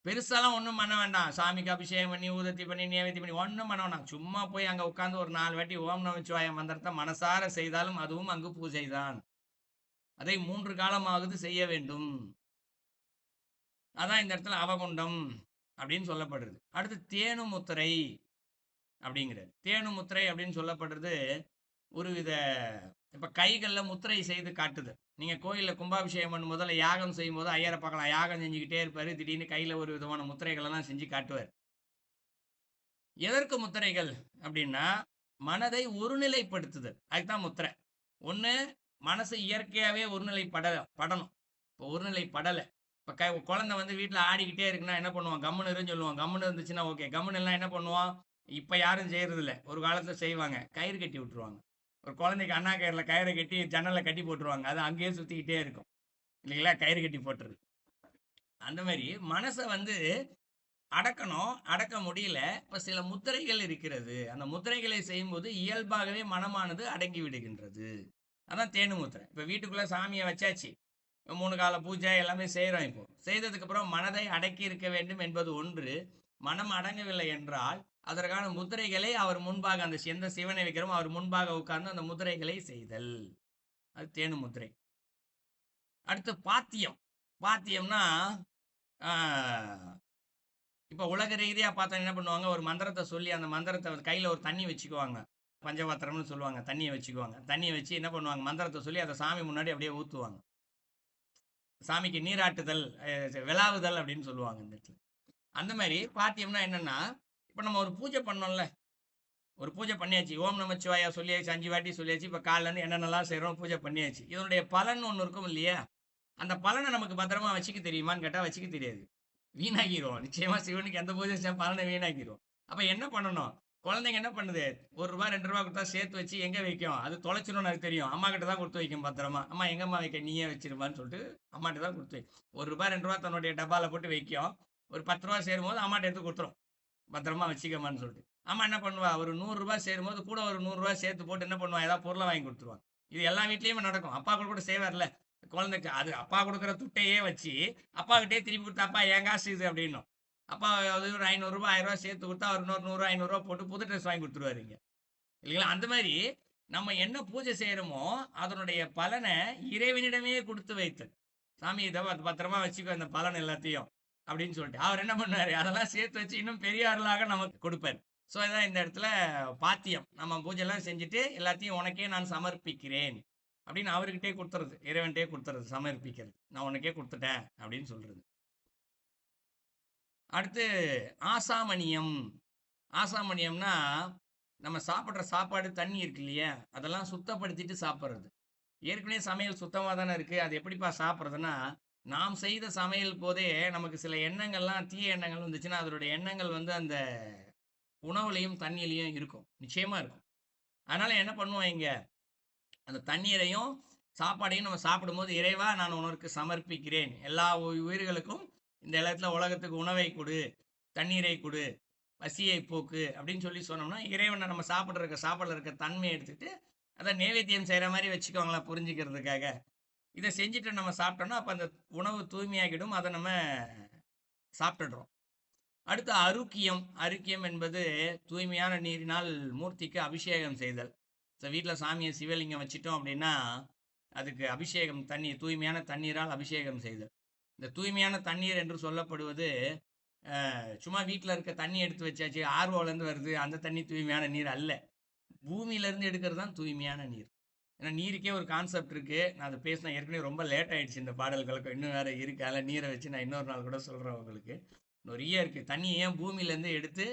பெருசாலாம் ஒன்றும் பண்ண வேண்டாம், சாமிக்கு அபிஷேகம் பண்ணி ஊதத்தி பண்ணி நேவேத்தி பண்ணி ஒன்றும் பண்ண வேண்டாம். சும்மா போய் அங்கே உட்காந்து ஒரு 4 வாட்டி ஓம் நமச்சிவாய மந்திரத்தை மனசார செய்தாலும் அதுவும் அங்கு பூஜை தான். அதை 3 காலமாவது செய்ய வேண்டும். அதான் இந்த இடத்துல அவகுண்டம் அப்படின்னு சொல்லப்படுறது. அடுத்து தேனுமுத்திரை அப்படிங்கிறது. தேனுமுத்திரை அப்படின்னு சொல்லப்படுறது ஒரு வித, இப்ப கைகள்ல முத்திரை செய்து காட்டுது. நீங்க கோயில்ல கும்பாபிஷேகம் பண்ணும் முதல்ல யாகம் செய்யும் போது ஐயரை பார்க்கலாம், யாகம் செஞ்சுக்கிட்டே இருப்பாரு, திடீர்னு கையில ஒரு விதமான முத்திரைகள் எல்லாம் செஞ்சு காட்டுவார். எதற்கு முத்திரைகள் அப்படின்னா மனதை ஒருநிலைப்படுத்துதல், அதுதான் முத்திரை. ஒண்ணு, மனசு இயற்கையாவே படணும். இப்போ ஒருநிலை படலை, இப்போ குழந்தை வந்து வீட்டில் ஆடிக்கிட்டே இருக்குன்னா என்ன பண்ணுவான், கம்முன்னு இருன்னு சொல்லுவான். கம்முன்னு இருந்துச்சுன்னா ஓகே. கம்முன்னு எல்லாம் என்ன பண்ணுவான், இப்போ யாரும் செய்யறது இல்லை, ஒரு காலத்தில் செய்வாங்க, கயிறு கட்டி விட்டுருவாங்க. ஒரு குழந்தைக்கு அண்ணா கயிறில் கயிறை கட்டி ஜன்னலை கட்டி போட்டுருவாங்க, அது அங்கேயே சுற்றிக்கிட்டே இருக்கும் இல்லைங்களா, கயிறு கட்டி போட்டுருது. அந்த மாதிரி மனசை வந்து அடக்கணும், அடக்க முடியல. இப்போ சில முத்திரைகள் இருக்கிறது, அந்த முத்திரைகளை செய்யும்போது இயல்பாகவே மனமானது அடங்கி விடுகின்றது. அதான் தேனு முத்திரை. இப்போ வீட்டுக்குள்ளே சாமியை வச்சாச்சு, 3 கால பூஜை எல்லாமே செய்கிறோம். இப்போ செய்ததுக்கு அப்புறம் மனதை அடக்கி இருக்க வேண்டும் என்பது ஒன்று. மனம் அடங்கவில்லை என்றால் அதற்கான முத்திரைகளை அவர் முன்பாக, அந்த எந்த சிவனை வைக்கிறோமோ அவர் முன்பாக உட்கார்ந்து அந்த முத்திரைகளை செய்தல், அது தேனு முத்திரை. அடுத்து பாத்தியம். பாத்தியம்னா இப்போ உலக ரீதியா பார்த்தா என்ன பண்ணுவாங்க, ஒரு மந்திரத்தை சொல்லி அந்த மந்திரத்தை கையில ஒரு தண்ணி வச்சுக்குவாங்க, பஞ்சபாத்திரம்னு சொல்லுவாங்க, தண்ணியை வச்சுக்குவாங்க. தண்ணியை வச்சு என்ன பண்ணுவாங்க, மந்திரத்தை சொல்லி அதை சாமி முன்னாடி அப்படியே ஊற்றுவாங்க. சாமிக்கு நீராட்டுதல், விளாவுதல் அப்படின்னு சொல்லுவாங்க இந்த இடத்துல. அந்த மாதிரி பாத்தியம்னா என்னன்னா, இப்போ நம்ம ஒரு பூஜை பண்ணோம்ல, ஒரு பூஜை பண்ணியாச்சு, ஓம் நமச்சிவாயா சொல்லியாச்சு, 5 வாட்டி சொல்லியாச்சு, இப்போ காலிலேருந்து என்னென்னலாம் செய்கிறோம் பூஜை பண்ணியாச்சு. இதனுடைய பலன் ஒன்று இருக்கும் இல்லையா, அந்த பலனை நமக்கு பத்திரமா வச்சுக்க தெரியுமான்னு கேட்டால் வச்சுக்க தெரியாது, வீணாக்கிடுவோம். நிச்சயமா சிவனுக்கு எந்த பூஜை செய்ய பலனை வீணாக்கிடுவோம். அப்போ என்ன பண்ணணும், குழந்தைங்க என்ன பண்ணுது, 1 ரூபா 2 ரூபா கொடுத்தா சேர்த்து வச்சு எங்கே வைக்கும், அது தொலைச்சிடும்னு எனக்கு தெரியும், அம்மா கிட்ட தான் கொடுத்து வைக்கும் பத்திரமா. அம்மா எங்கம்மா வைக்க, நீயே வச்சிருப்பான்னு சொல்லிட்டு அம்மாட்ட தான் கொடுத்து வைக்கும். 1 ரூபா 2 ரூபா தன்னுடைய டப்பாவில் போட்டு வைக்கும், ஒரு 10 ரூபா சேரும்போது அம்மாட்ட எடுத்து கொடுத்துரும், பத்திரமா வச்சுக்கம்மான்னு சொல்லிட்டு. அம்மா என்ன பண்ணுவா, ஒரு 100 ரூபா சேரும்போது கூட ஒரு 100 ரூபா சேர்த்து போட்டு என்ன பண்ணுவா, ஏதாவது பொருளை வாங்கி கொடுத்துருவாங்க. இது எல்லா வீட்லேயுமே நடக்கும். அப்பா கூட செய்வார்ல, குழந்தைக்கு அது அப்பா கொடுக்குற துட்டையே வச்சு அப்பா கிட்டே திருப்பி கொடுத்தா, அப்பா என் காசு இது அப்படின்னும். அப்பா அது ஒரு 500 1000 சேர்த்து கொடுத்தா அவர் இன்னொரு 100 500 போட்டு புது ட்ரெஸ் வாங்கி கொடுத்துருவாருங்க இல்லைங்களா? அந்த மாதிரி நம்ம என்ன பூஜை செய்யறோமோ அதனுடைய பலனை இறைவனிடமே கொடுத்து வைத்தல். சாமி இதை பத்திரமா வச்சுக்கோ இந்த பலன் எல்லாத்தையும் அப்படின்னு சொல்லிட்டு அவர் என்ன பண்ணாரு, அதெல்லாம் சேர்த்து வச்சு இன்னும் பெரிய அருளாக நமக்கு கொடுப்பாரு. ஸோ இதான் இந்த இடத்துல பாத்தியம். நம்ம பூஜைலாம் செஞ்சுட்டு எல்லாத்தையும் உனக்கே நான் சமர்ப்பிக்கிறேன் அப்படின்னு அவர்கிட்டே கொடுத்துறது, இறைவன்கிட்டே கொடுத்துறது, சமர்ப்பிக்கிறது. நான் உனக்கே கொடுத்துட்டேன் அப்படின்னு சொல்றது. அடுத்து ஆசாமணியம். ஆசாமணியம்னா நம்ம சாப்பிட்ற சாப்பாடு தண்ணி இருக்கு இல்லையா, அதெல்லாம் சுத்தப்படுத்திட்டு சாப்பிட்றது. ஏற்கனவே சமையல் சுத்தமாக தானே இருக்குது, அது எப்படிப்பா சாப்பிட்றதுன்னா, நாம் செய்த சமையல் போதே நமக்கு சில எண்ணங்கள்லாம் தீய எண்ணங்கள் வந்துச்சுன்னா அதனுடைய எண்ணங்கள் வந்து அந்த உணவுலையும் தண்ணியிலையும் இருக்கும், நிச்சயமாக இருக்கும். அதனால் என்ன பண்ணுவோம், இங்கே அந்த தண்ணீரையும் சாப்பாடையும் நம்ம சாப்பிடும்போது இறைவா நான் உனக்கு சமர்ப்பிக்கிறேன், எல்லா உயிர்களுக்கும் இந்த இடத்துல உலகத்துக்கு உணவை கொடு, தண்ணீரை கொடு, பசியை போக்கு அப்படின்னு சொல்லி சொன்னோம்னா இறைவனை நம்ம சாப்பாடுல இருக்க தன்மையை எடுத்துட்டு அதை நைவேத்தியம் செய்கிற மாதிரி வச்சுக்கோங்களா புரிஞ்சுக்கிறதுக்காக. இதை செஞ்சுட்டு நம்ம சாப்பிட்டோம்னா அப்போ அந்த உணவு தூய்மையாகிடும், அதை நம்ம சாப்பிட்டுடுறோம். அடுத்து அருக்கியம். அருக்கியம் என்பது தூய்மையான நீரினால் மூர்த்திக்கு அபிஷேகம் செய்தல். ஸோ வீட்டில் சாமியை சிவலிங்கம் வச்சிட்டோம் அப்படின்னா அதுக்கு அபிஷேகம், தண்ணீர், தூய்மையான தண்ணீரால் அபிஷேகம் செய்தல். இந்த தூய்மையான தண்ணீர் என்று சொல்லப்படுவது சும்மா வீட்டில் இருக்க தண்ணி எடுத்து வச்சாச்சு ஆர்வோலேருந்து வருது அந்த தண்ணி தூய்மையான நீர் அல்ல. பூமியிலேருந்து எடுக்கிறது தான் தூய்மையான நீர். ஏன்னா நீருக்கே ஒரு கான்செப்ட் இருக்குது, நான் அதை பேசினேன் ஏற்கனவே, ரொம்ப லேட் ஆகிடுச்சு இந்த பாடல்களுக்கு, இன்னும் வேறு இருக்குது. அதில் நீரை வச்சு நான் இன்னொரு நாள் கூட சொல்கிறேன் உங்களுக்கு. நிறைய இருக்குது. தண்ணியை ஏன் பூமியிலேருந்து எடுத்து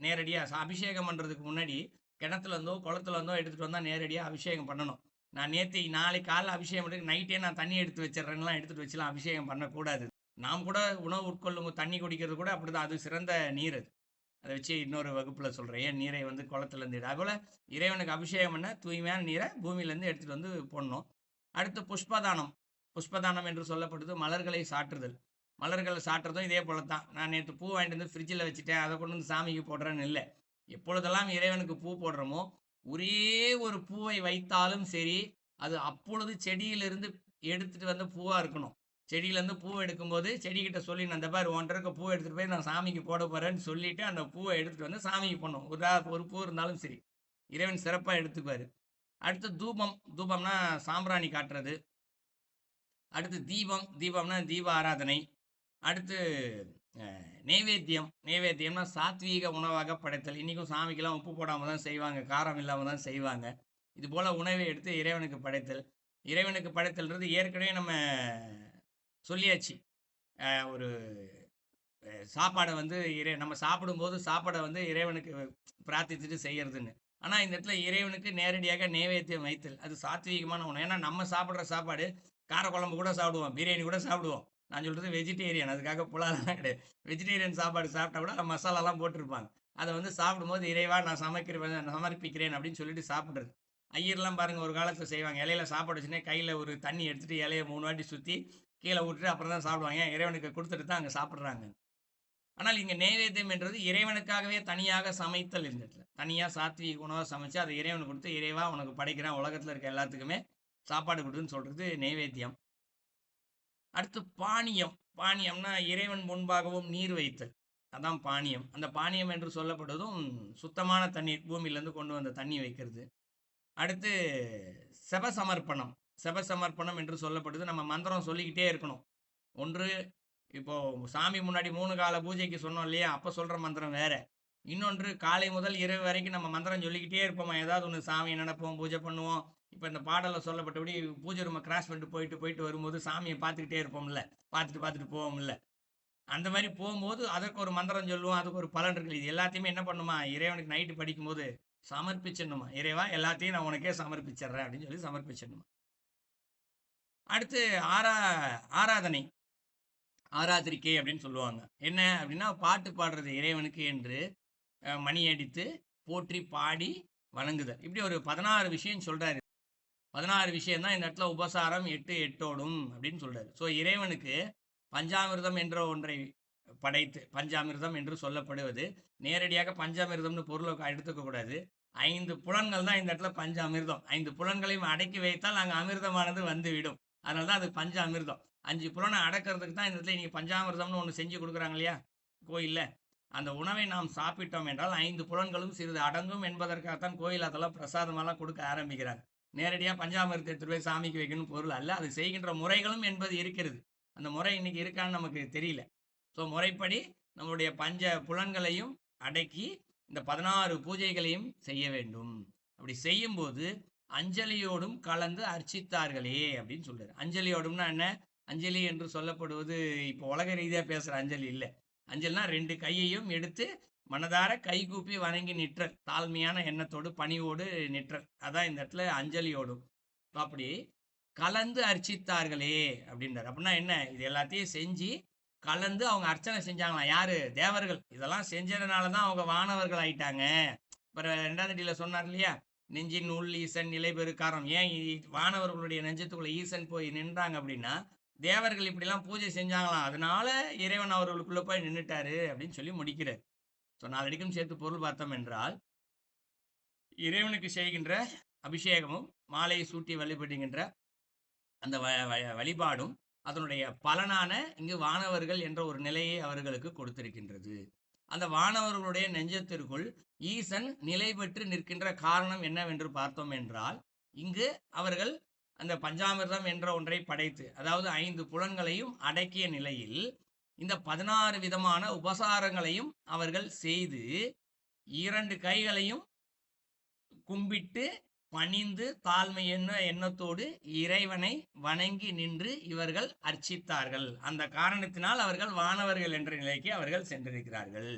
நேரடியாக அபிஷேகம் பண்ணுறதுக்கு முன்னாடி கிணத்துல இருந்தோ குளத்துல இருந்தோ எடுத்துகிட்டு வந்தால் நேரடியாக அபிஷேகம் பண்ணணும். நான் நாளைக்கு காலைல அபிஷேகம் பண்ணுறது நைட்டே நான் தண்ணி எடுத்து வச்சிடறேன்லாம் எடுத்துகிட்டு வச்சுலாம் அபிஷேகம் பண்ணக்கூடாது. நாம் கூட உணவு உட்கொள்ளும் தண்ணி குடிக்கிறது கூட அப்படி தான், அது சிறந்த நீர். அது அதை வச்சு இன்னொரு வகுப்பில் சொல்கிறேன், ஏன் நீரை வந்து குளத்துலேருந்து அதுபோல் இறைவனுக்கு அபிஷேகம் பண்ண தூய்மையான நீரை பூமியிலேருந்து எடுத்துகிட்டு வந்து போடணும். அடுத்து புஷ்பதானம். புஷ்பதானம் என்று சொல்லப்படுது மலர்களை சாற்றுதல். மலர்களை சாட்டுறதும் இதே போல தான். நான் நேற்று பூ வாங்கிட்டு வந்து ஃப்ரிட்ஜில் வச்சுட்டேன், அதை கொண்டு வந்து சாமிக்கு போடுறேன்னு இல்லை. எப்பொழுதெல்லாம் இறைவனுக்கு பூ போடுறோமோ ஒரே ஒரு பூவை வைத்தாலும் சரி, அது அப்பொழுது செடியிலிருந்து எடுத்துகிட்டு வந்து பூவாக இருக்கணும். செடியிலேருந்து பூவை எடுக்கும்போது செடிக்கிட்ட சொல்லி நான் இந்த பாரு ஒன்றரை இருக்க பூவை எடுத்துகிட்டு போய் நான் சாமிக்கு போட போகிறேன்னு சொல்லிவிட்டு அந்த பூவை எடுத்துகிட்டு வந்து சாமிக்கு போடணும். ஒரு பூ இருந்தாலும் சரி, இறைவன் சிறப்பாக எடுத்துக்குவார். அடுத்து தூபம். தூபம்னா சாம்பிராணி காட்டுறது. அடுத்து தீபம். தீபம்னா தீப ஆராதனை. அடுத்து நைவேத்தியம். நைவேத்தியம்னா சாத்வீக உணவாக படைத்தல். இன்றைக்கும் சாமிக்கெல்லாம் உப்பு போடாமல் தான் செய்வாங்க, காரம் இல்லாமல் தான் செய்வாங்க. இது போல் உணவை எடுத்து இறைவனுக்கு படைத்தல். இறைவனுக்கு படைத்தல்ன்றது ஏற்கனவே நம்ம சொல்லியாச்சு. ஒரு சாப்பாடை வந்து நம்ம சாப்பிடும்போது சாப்பாடை வந்து இறைவனுக்கு பிரார்த்திச்சுட்டு செய்யறதுன்னு. ஆனால் இந்த இடத்துல இறைவனுக்கு நேரடியாக நைவேத்தியம் வைத்தல், அது சாத்வீகமான உணவு. ஏன்னா நம்ம சாப்பிட்ற சாப்பாடு காரக்குழம்பு கூட சாப்பிடுவோம், பிரியாணி கூட சாப்பிடுவோம். நான் சொல்கிறது வெஜிடேரியன், அதுக்காக புலாலாம் கிடையாது. வெஜிடேரியன் சாப்பாடு சாப்பிட்டா கூட மசாலாலாம் போட்டிருப்பாங்க. அதை வந்து சாப்பிடும்போது இறைவா நான் சமர்ப்பிக்கிறேன் அப்படின்னு சொல்லிட்டு சாப்பிட்றது. ஐயர்லாம் பாருங்கள் ஒரு காலத்தில் செய்வாங்க, இலையில சாப்பாடு வச்சுனே கையில் ஒரு தண்ணி எடுத்துகிட்டு இலையை 3 வாட்டி சுற்றி கீழே விட்டுட்டு அப்புறம் தான் சாப்பிடுவாங்க. இறைவனுக்கு கொடுத்துட்டு தான் அங்கே சாப்பிட்றாங்க. ஆனால் இங்கே நைவேத்தியம் என்றது இறைவனுக்காகவே தனியாக சமைத்தல். இந்த இடத்துல தனியாக சாத்வீக உணவாக சமைச்சு அதை இறைவனுக்கு கொடுத்து இறைவா உனக்கு படைக்கிறேன், உலகத்தில் இருக்க எல்லாத்துக்குமே சாப்பாடு கொடுத்துன்னு சொல்கிறது நைவேத்தியம். அடுத்து பானியம். பானியம்னா இறைவன் முன்பாகவும் நீர் வைத்தல், அதான் பானியம். அந்த பானியம் என்று சொல்லப்படுவதும் சுத்தமான தண்ணீர், பூமியிலேருந்து கொண்டு வந்த தண்ணி வைக்கிறது. அடுத்து செபசமர்ப்பணம். செபசமர்ப்பணம் என்று சொல்லப்படுது நம்ம மந்திரம் சொல்லிக்கிட்டே இருக்கணும். ஒன்று இப்போது சாமி முன்னாடி 3 கால பூஜைக்கு சொன்னோம் இல்லையா, அப்போ சொல்கிற மந்திரம் வேறு. இன்னொன்று காலை முதல் இரவு வரைக்கும் நம்ம மந்திரம் சொல்லிக்கிட்டே இருப்போமா, ஏதாவது ஒன்று சாமியை நினைப்போம், பூஜை பண்ணுவோம். இப்போ இந்த பாடலில் சொல்லப்பட்டபடி பூஜை ரூமை கிராஸ் பண்ணிட்டு போயிட்டு வரும்போது சாமியை பார்த்துக்கிட்டே இருப்போம்ல, பார்த்துட்டு போவோம்ல. அந்த மாதிரி போகும்போது அதற்கு ஒரு மந்திரம் சொல்லுவோம், அதுக்கு ஒரு பலன் இருக்குது. இது எல்லாத்தையுமே என்ன பண்ணுமா, இறைவனுக்கு நைட்டு படிக்கும்போது சமர்ப்பிச்சிடணுமா, இறைவா எல்லாத்தையும் நான் உனக்கே சமர்ப்பிச்சிட்றேன் அப்படின்னு சொல்லி சமர்ப்பிச்சிடணுமா. அடுத்து ஆராதனை, ஆராதரிக்கை அப்படின்னு சொல்லுவாங்க. என்ன அப்படின்னா பாட்டு பாடுறது இறைவனுக்கு என்று மணி அடித்து போற்றி பாடி வணங்குதல். இப்படி ஒரு 16 விஷயம் சொல்றாரு. 16 விஷயம் தான் இந்த இடத்துல உபசாரம் 8 8ஓடும் அப்படின்னு சொல்றாரு. ஸோ இறைவனுக்கு பஞ்சாமிர்தம் என்ற ஒன்றை படைத்து, பஞ்சாமிர்தம் என்று சொல்லப்படுவது நேரடியாக பஞ்சாமிர்தம்னு பொருளை எடுத்துக்க கூடாது. 5 புலன்கள் தான் இந்த இடத்துல பஞ்சாமிர்தம். 5 புலன்களையும் அடக்கி வைத்தால் அங்கே அமிர்தமானது வந்துவிடும். அதனால தான் அது பஞ்சாமிர்தம். 5 புலனை அடக்கிறதுக்கு தான் இந்த இடத்துல இன்னைக்கு பஞ்சாமிர்தம்னு ஒன்று செஞ்சு கொடுக்குறாங்க இல்லையா கோயிலில். அந்த உணவை நாம் சாப்பிட்டோம் என்றால் 5 புலன்களும் சிறிது அடங்கும் என்பதற்காகத்தான் கோயில் அதெல்லாம் பிரசாதமெல்லாம் கொடுக்க ஆரம்பிக்கிறாங்க. நேரடியாக பஞ்சாமிர்தத்தை எடுத்துகிட்டு போய் சாமிக்கு வைக்கணும் பொருள் அல்ல, அது செய்கின்ற முறைகளும் என்பது இருக்கிறது. அந்த முறை இன்னைக்கு இருக்கான்னு நமக்கு தெரியல. ஸோ முறைப்படி நம்மளுடைய பஞ்ச புலன்களையும் அடக்கி இந்த 16 பூஜைகளையும் செய்ய வேண்டும். அப்படி செய்யும்போது அஞ்சலியோடும் கலந்து அர்ச்சித்தார்களே அப்படின்னு சொல்றாரு. அஞ்சலியோடும்னா என்ன? அஞ்சலி என்று சொல்லப்படுவது இப்போ உலக ரீதியாக பேசுகிற அஞ்சலி இல்லை. அஞ்சல்னா 2 கையையும் எடுத்து மனதார கைகூப்பி வணங்கி நிற்றல், தாழ்மையான எண்ணத்தோடு பணிவோடு நிற்றல், அதான் இந்த இடத்துல அஞ்சலியோடும். அப்படி கலந்து அர்ச்சித்தார்களே அப்படின்றார். அப்படின்னா என்ன? இது எல்லாத்தையும் செஞ்சு கலந்து அவங்க அர்ச்சனை செஞ்சாங்களாம். யாரு? தேவர்கள். இதெல்லாம் செஞ்சதுனால தான் அவங்க வானவர்கள் ஆயிட்டாங்க. இப்போ 2ஆவது அடியில் சொன்னார் இல்லையா, நெஞ்சின் உள் ஈசன் நிலை பெருக்காரம். ஏன் வானவர்களுடைய நெஞ்சத்துக்குள்ள ஈசன் போய் நின்றாங்க அப்படின்னா, தேவர்கள் இப்படிலாம் பூஜை செஞ்சாங்களாம், அதனால இறைவன் அவர்களுக்குள்ள போய் நின்றுட்டாரு அப்படின்னு சொல்லி முடிக்கிறார். ஸோ 4 அடிக்கும் சேர்த்து பொருள் பார்த்தோம் என்றால், இறைவனுக்கு செய்கின்ற அபிஷேகமும் மாலையை சூட்டி வழிபடுகின்ற அந்த வழிபாடும் அதனுடைய பலனான இங்கு வானவர்கள் என்ற ஒரு நிலையை அவர்களுக்கு கொடுத்திருக்கின்றது. அந்த வானவர்களுடைய நெஞ்சத்திற்குள் ஈசன் நிலை பெற்று நிற்கின்ற காரணம் என்னவென்று பார்த்தோம் என்றால், இங்கு அவர்கள் அந்த பஞ்சாமிர்தம் என்ற ஒன்றை படைத்து, அதாவது 5 புலன்களையும் அடக்கிய நிலையில் இந்த 16 விதமான உபசாரங்களையும் அவர்கள் செய்து 2 கைகளையும் கும்பிட்டு பணிந்து தாழ்மை எண்ணத்தோடு இறைவனை வணங்கி நின்று இவர்கள் அர்ச்சித்தார்கள். அந்த காரணத்தினால் அவர்கள் வானவர்கள் என்ற நிலைக்கு அவர்கள் சென்றிருக்கிறார்கள்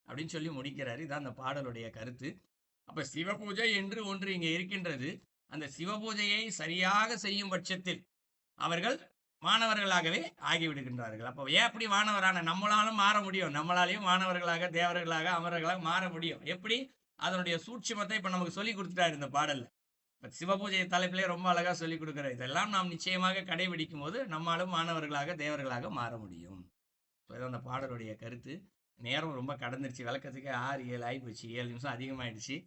அப்படின்னு சொல்லி முடிக்கிறாரு. இதான் அந்த பாடலுடைய கருத்து. அப்ப சிவபூஜை என்று ஒன்று இங்கே இருக்கின்றது. அந்த சிவபூஜையை சரியாக செய்யும் பட்சத்தில் அவர்கள் மாணவர்களாகவே ஆகிவிடுகின்றார்கள். அப்போ ஏன் அப்படி வானவரான? நம்மளாலும் மாற முடியும், நம்மளாலையும் மாணவர்களாக தேவர்களாக அமரர்களாக மாற முடியும். எப்படி? அதனுடைய சூட்சுமத்தை இப்ப நமக்கு சொல்லி கொடுத்துட்டாரு இந்த பாடல்ல. இப்ப சிவபூஜை தலைப்பிலே ரொம்ப அழகா சொல்லி கொடுக்குற இதெல்லாம் நாம் நிச்சயமாக கடைபிடிக்கும் போது நம்மளும் மாணவர்களாக தேவர்களாக மாற முடியும். அந்த பாடலுடைய கருத்து. நேரம் ரொம்ப கடந்துருச்சு, விளக்கத்துக்கு 6, 7 ஆகிப்போச்சு. 7 நிமிஷம் அதிகமாயிடுச்சு.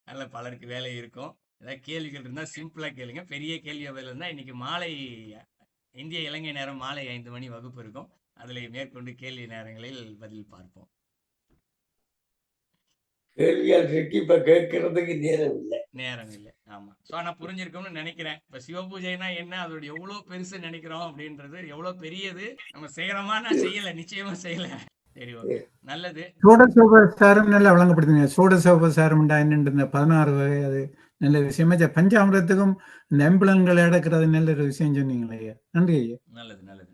நல்ல பலருக்கு வேலை இருக்கும். ஏதாவது கேள்விகள் இருந்தால் சிம்பிளாக கேளுங்க. பெரிய கேள்வி பதில் இருந்தால் இன்னைக்கு மாலை இந்திய இலங்கை நேரம் மாலை 5 மணி வகுப்பு இருக்கும். அதில் மேற்கொண்டு கேள்வி நேரங்களில் பதில் பார்ப்போம். கேள்வியால் இருக்கு, இப்ப கேட்கறதுக்கு நேரம் இல்லை. ஆமா. ஸோ நான் புரிஞ்சிருக்கோம்னு நினைக்கிறேன். இப்ப சிவபூஜைனா என்ன, அதோட எவ்வளவு பெருசு நினைக்கிறோம் அப்படின்றது, எவ்வளவு பெரியது நம்ம செய்யறோமா? நான் செய்யல, நிச்சயமா செய்யல. சரி, ஓகே, நல்லது. சோடசோபசாரம் நல்லா வழங்கப்படுதுங்க. சோடசோபசாரம் என்னென்று 16 வகை, அது நல்ல விஷயமா. பஞ்சாமிரத்துக்கும் இந்த எம்பளங்களை அடக்கிறது நல்ல ஒரு விஷயம் சொன்னீங்களே. நன்றி ஐயா. நல்லது நல்லது.